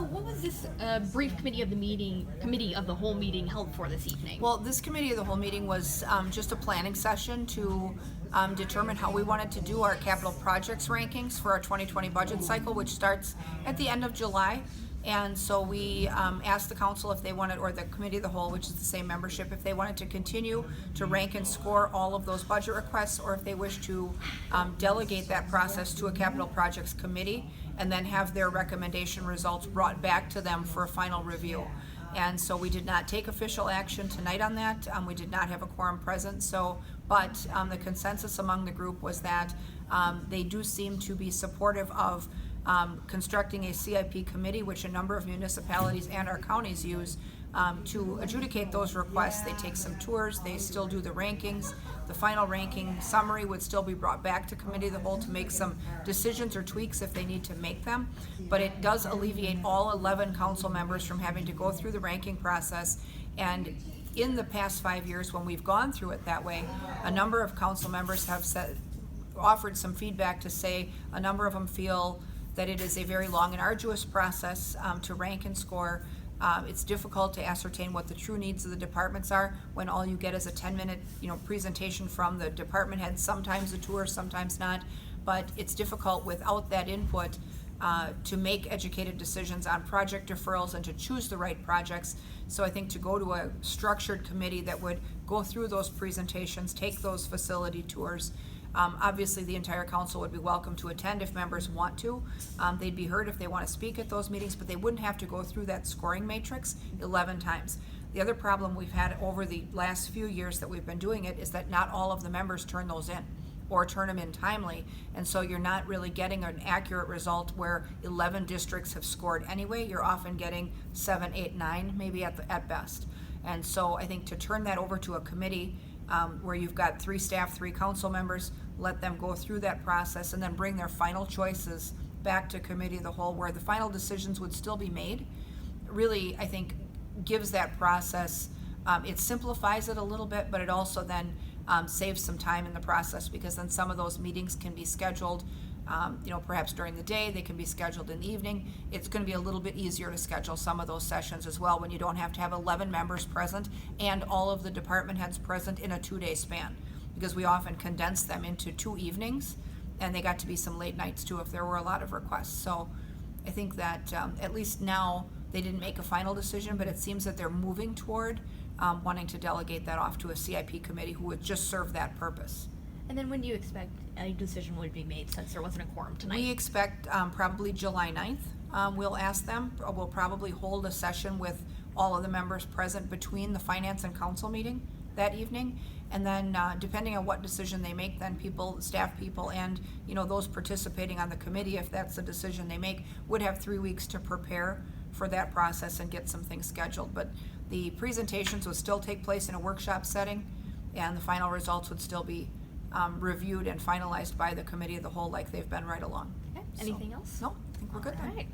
what was this brief committee of the whole meeting held for this evening? Well, this committee of the whole meeting was just a planning session to determine how we wanted to do our capital projects rankings for our 2020 budget cycle, which starts at the end of July. And so we asked the council if they wanted, or the committee of the whole, which is the same membership, if they wanted to continue to rank and score all of those budget requests, or if they wish to delegate that process to a capital projects committee and then have their recommendation results brought back to them for a final review. And so we did not take official action tonight on that. We did not have a quorum present. But the consensus among the group was that they do seem to be supportive of constructing a CIP committee, which a number of municipalities and our counties use to adjudicate those requests. They take some tours, they still do the rankings. The final ranking summary would still be brought back to committee of the whole to make some decisions or tweaks if they need to make them. But it does alleviate all 11 council members from having to go through the ranking process. And in the past 5 years, when we've gone through it that way, a number of council members have offered some feedback to say a number of them feel that it is a very long and arduous process to rank and score. It's difficult to ascertain what the true needs of the departments are when all you get is a 10-minute presentation from the department head, sometimes a tour, sometimes not. But it's difficult without that input to make educated decisions on project deferrals and to choose the right projects. So I think to go to a structured committee that would go through those presentations, take those facility tours. Obviously, the entire council would be welcome to attend if members want to. They'd be heard if they want to speak at those meetings, but they wouldn't have to go through that scoring matrix 11 times. The other problem we've had over the last few years that we've been doing it is that not all of the members turn those in or turn them in timely, and so you're not really getting an accurate result where 11 districts have scored anyway. You're often getting 7, 8, 9 maybe at best. And so I think to turn that over to a committee where you've got 3 staff, 3 council members, let them go through that process and then bring their final choices back to committee of the whole where the final decisions would still be made, really I think gives that process, it simplifies it a little bit, but it also then saves some time in the process, because then some of those meetings can be scheduled perhaps during the day, they can be scheduled in the evening. It's going to be a little bit easier to schedule some of those sessions as well when you don't have to have 11 members present and all of the department heads present in a 2-day span, because we often condense them into 2 evenings, and they got to be some late nights too if there were a lot of requests. So I think that at least now they didn't make a final decision, but it seems that they're moving toward wanting to delegate that off to a CIP committee who would just serve that purpose. And then when do you expect a decision would be made, since there wasn't a quorum tonight? We expect probably July 9th. We'll ask them. We'll probably hold a session with all of the members present between the finance and council meeting that evening. And then depending on what decision they make, then staff people and those participating on the committee, if that's the decision they make, would have 3 weeks to prepare for that process and get some things scheduled. But the presentations would still take place in a workshop setting, and the final results would still be reviewed and finalized by the committee of the whole like they've been right along. Okay. Anything else? No, I think we're good then. All right.